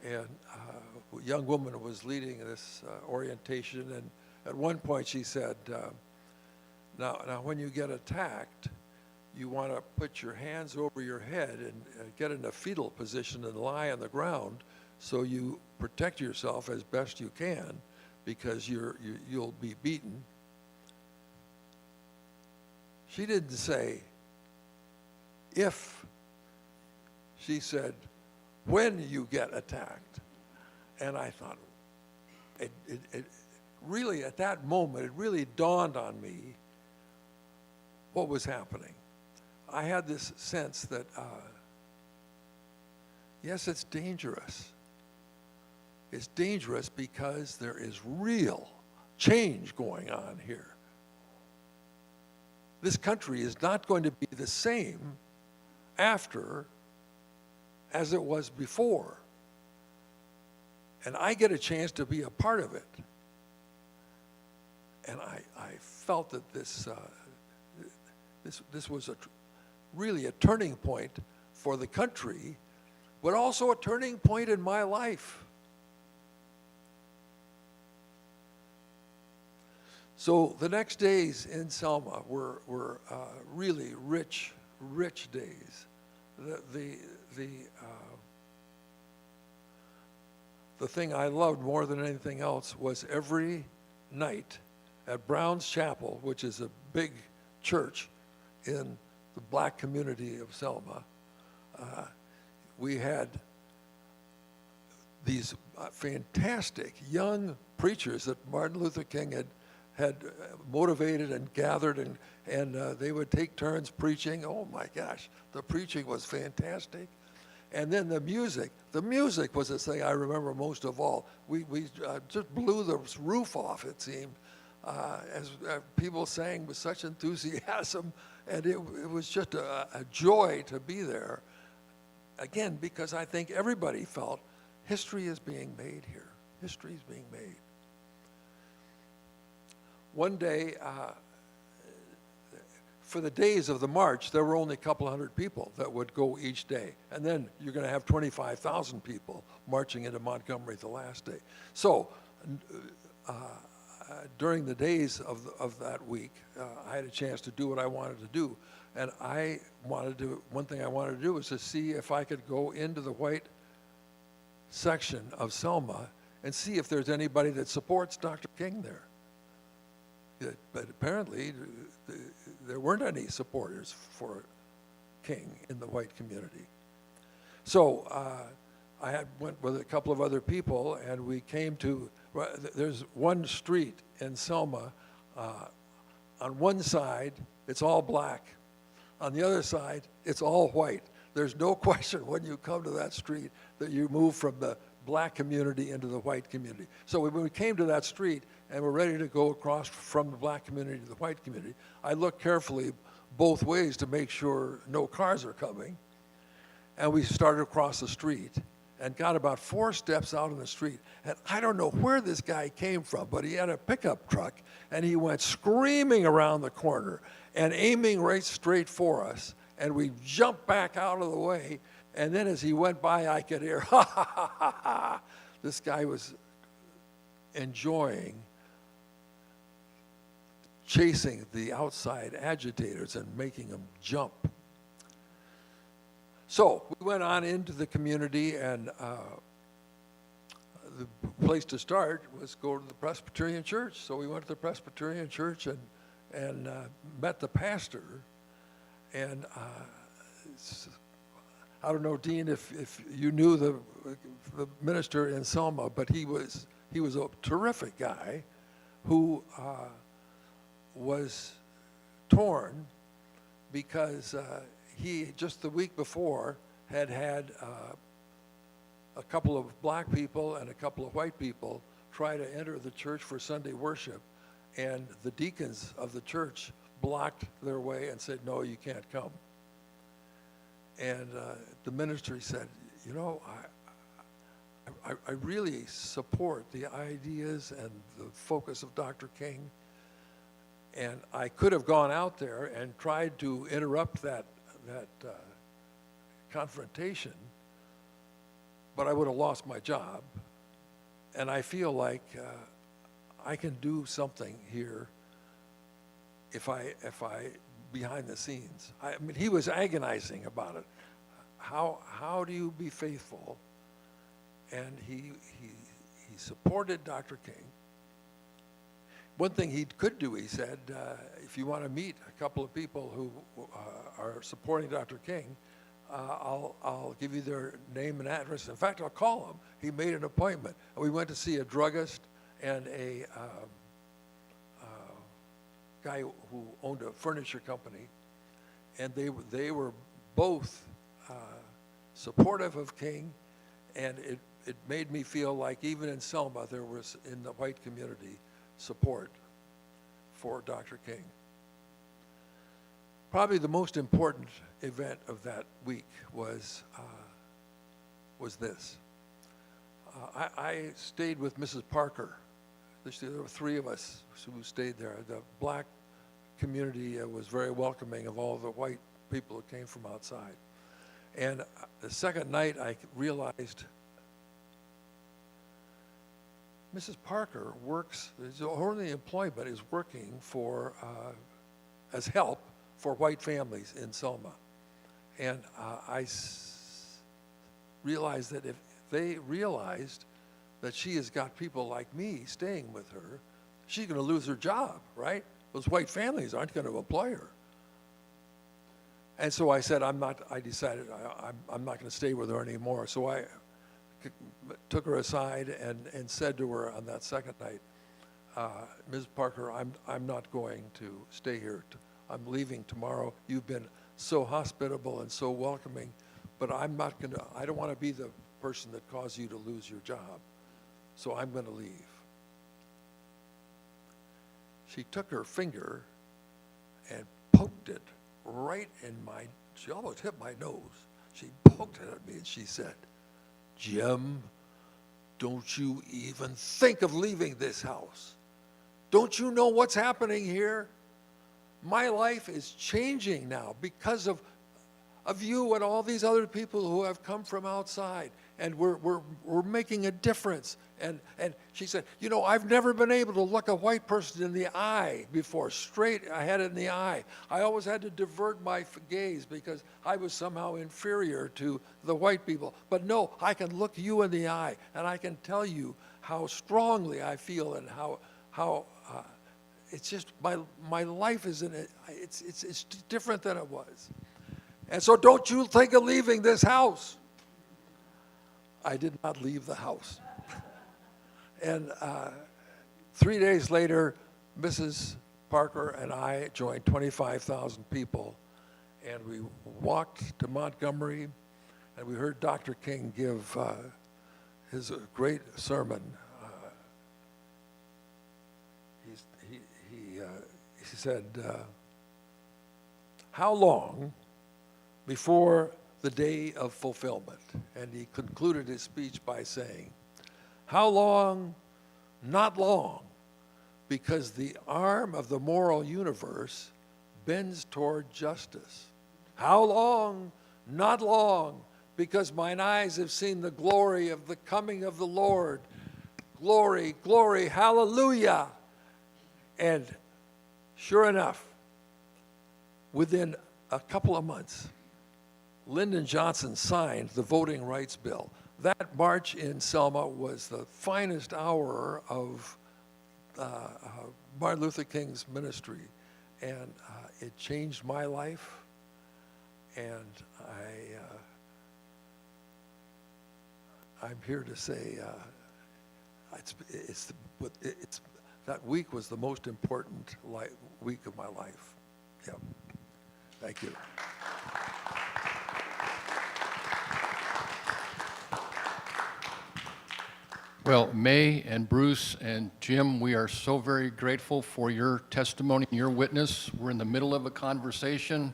And a young woman was leading this orientation, and at one point she said, now when you get attacked, you want to put your hands over your head and get in a fetal position and lie on the ground so you protect yourself as best you can, because you'll be beaten. She didn't say if, she said when you get attacked. And I thought, it really, at that moment, it really dawned on me what was happening. I had this sense that, yes, it's dangerous. It's dangerous because there is real change going on here. this country is not going to be the same after as it was before. And I get a chance to be a part of it. And I felt that this was really a turning point for the country, but also a turning point in my life. So the next days in Selma were really rich days. The thing I loved more than anything else was every night at Brown's Chapel, which is a big church in the black community of Selma, we had these fantastic young preachers that Martin Luther King had motivated and gathered, and they would take turns preaching. Oh my gosh, the preaching was fantastic. And then the music was the thing I remember most of all. We just blew the roof off, it seemed, as people sang with such enthusiasm, and it was just a joy to be there. Again, because I think everybody felt history is being made here. History is being made. One day, for the days of the march, there were only a couple hundred people that would go each day. And then you're going to have 25,000 people marching into Montgomery the last day. So during the days of that week, I had a chance to do what I wanted to do. And one thing I wanted to do was to see if I could go into the white section of Selma and see if there's anybody that supports Dr. King there. But apparently, there weren't any supporters for King in the white community. So I went with a couple of other people, and we came to, there's one street in Selma. On one side, it's all black. On the other side, it's all white. There's no question when you come to that street that you move from the black community into the white community. So when we came to that street and we're ready to go across from the black community to the white community, I looked carefully both ways to make sure no cars are coming. And we started across the street and got about 4 steps out on the street. And I don't know where this guy came from, but he had a pickup truck, and he went screaming around the corner and aiming right straight for us. And we jumped back out of the way. And then as he went by, I could hear, ha, ha, ha, ha, ha. This guy was enjoying chasing the outside agitators and making them jump. So we went on into the community, and the place to start was go to the Presbyterian church. So we went to the Presbyterian church and met the pastor. And I don't know, Dean, if you knew the minister in Selma, but he was a terrific guy who was torn because he, just the week before, had a couple of black people and a couple of white people try to enter the church for Sunday worship, and the deacons of the church blocked their way and said, no, you can't come. And the ministry said, you know, I really support the ideas and the focus of Dr. King, and I could have gone out there and tried to interrupt that confrontation, but I would have lost my job. And I feel like I can do something here if I behind the scenes. I mean, he was agonizing about it. How do you be faithful? And he supported Dr. King. One thing he could do, he said, if you want to meet a couple of people who are supporting Dr. King, I'll give you their name and address. In fact, I'll call them. He made an appointment. And we went to see a druggist and a guy who owned a furniture company, and they were both supportive of King, and it made me feel like even in Selma there was, in the white community, support for Dr. King. probably the most important event of that week was this. I stayed with Mrs. Parker. There were 3 of us who stayed there. The black community was very welcoming of all the white people who came from outside. And the second night, I realized Mrs. Parker works, her only employment is working for, as help for white families in Selma. And realized that if they realized that she has got people like me staying with her, she's going to lose her job, right? Those white families aren't going to employ her. And so I said, I decided I'm not going to stay with her anymore. So I took her aside and said to her on that second night, Ms. Parker, I'm not going to stay here. I'm leaving tomorrow. You've been so hospitable and so welcoming, but I don't want to be the person that caused you to lose your job. So I'm going to leave. She took her finger and poked it right in she almost hit my nose. She poked it at me and she said, Jim, don't you even think of leaving this house. Don't you know what's happening here? My life is changing now because of you and all these other people who have come from outside, and we're making a difference. And she said, you know, I've never been able to look a white person in the eye before, straight ahead in the eye. I always had to divert my gaze because I was somehow inferior to the white people. But no, I can look you in the eye, and I can tell you how strongly I feel and how it's just my life is in it. It's different than it was. And so don't you think of leaving this house. I did not leave the house. And 3 days later, Mrs. Parker and I joined 25,000 people, and we walked to Montgomery, and we heard Dr. King give his great sermon. He said, how long before the day of fulfillment? And he concluded his speech by saying, how long? Not long, because the arm of the moral universe bends toward justice. How long? Not long, because mine eyes have seen the glory of the coming of the Lord. Glory, glory, hallelujah. And sure enough, within a couple of months, Lyndon Johnson signed the Voting Rights Bill. That march in Selma was the finest hour of Martin Luther King's ministry, and it changed my life. And I'm here to say that week was the most important week of my life. Yeah. Thank you. Well, Mae and Bruce and Jim, we are so very grateful for your testimony and your witness. We're in the middle of a conversation,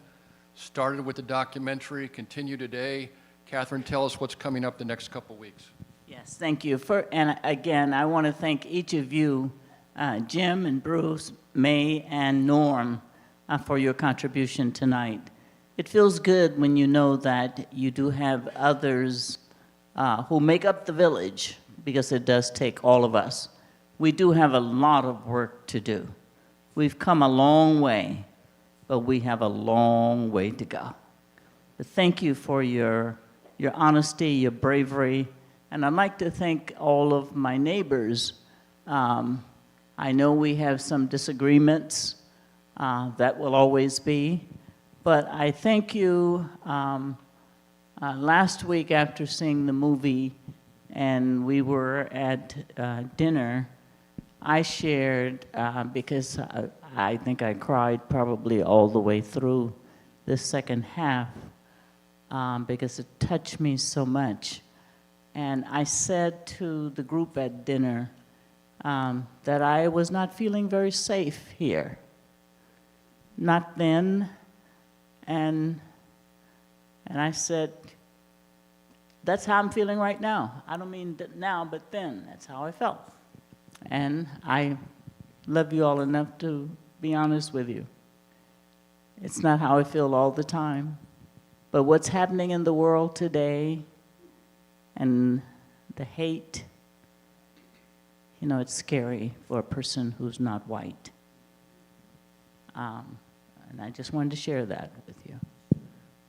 started with the documentary, continue today. Catherine, tell us what's coming up the next couple weeks. Yes, thank you. And again, I want to thank each of you, Jim and Bruce, Mae and Norm, for your contribution tonight. It feels good when you know that you do have others who make up the village, because it does take all of us. We do have a lot of work to do. We've come a long way, but we have a long way to go. But thank you for your honesty, your bravery, and I'd like to thank all of my neighbors. I know we have some disagreements, that will always be, but I thank you. Last week after seeing the movie, and we were at dinner, I shared, because I think I cried probably all the way through the second half, because it touched me so much. And I said to the group at dinner that I was not feeling very safe here. Not then, And I said, that's how I'm feeling right now. I don't mean now, but then. That's how I felt. And I love you all enough to be honest with you. It's not how I feel all the time. But what's happening in the world today and the hate, you know, it's scary for a person who's not white. And I just wanted to share that with you.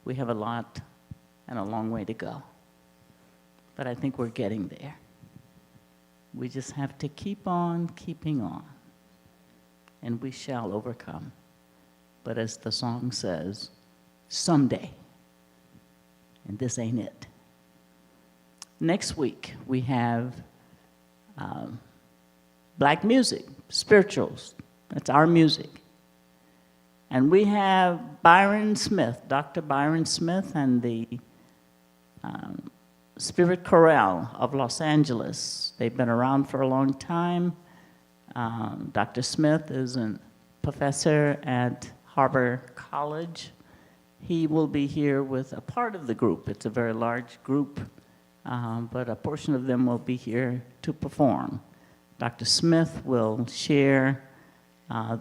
We have a lot and a long way to go. But I think we're getting there. We just have to keep on keeping on. And we shall overcome. But as the song says, someday. And this ain't it. Next week, we have black music, spirituals. That's our music. And we have Byron Smith, Dr. Byron Smith, and the Spirit Chorale of Los Angeles. They've been around for a long time. Dr. Smith is a professor at Harbor College. He will be here with a part of the group. It's a very large group, but a portion of them will be here to perform. Dr. Smith will share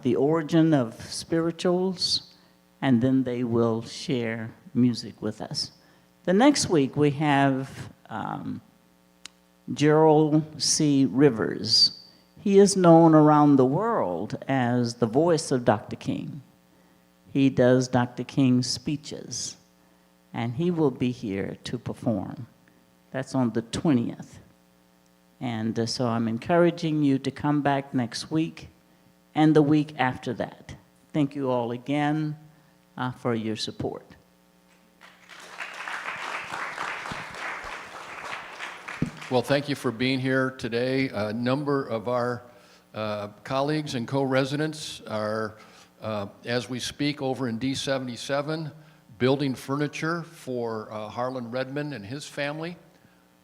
the origin of spirituals, and then they will share music with us. The next week we have Gerald C. Rivers. He is known around the world as the voice of Dr. King. He does Dr. King's speeches, and he will be here to perform. That's on the 20th. And so I'm encouraging you to come back next week and the week after that. Thank you all again for your support. Well, thank you for being here today. A number of our colleagues and co-residents are, as we speak, over in D77, building furniture for Harlan Redmond and his family.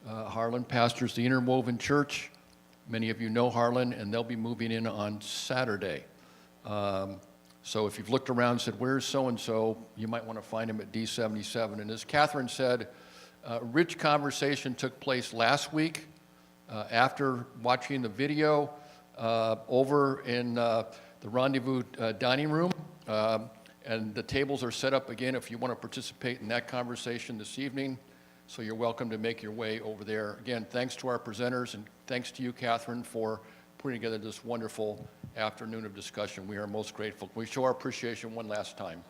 Harlan pastors the Interwoven Church. Many of you know Harlan, and they'll be moving in on Saturday. So if you've looked around and said, where's so-and-so, you might want to find him at D77. And as Catherine said, rich conversation took place last week after watching the video over in the Rendezvous dining room. And the tables are set up again if you want to participate in that conversation this evening. So you're welcome to make your way over there. Again, thanks to our presenters, and thanks to you, Catherine, for putting together this wonderful afternoon of discussion. We are most grateful. Can we show our appreciation one last time?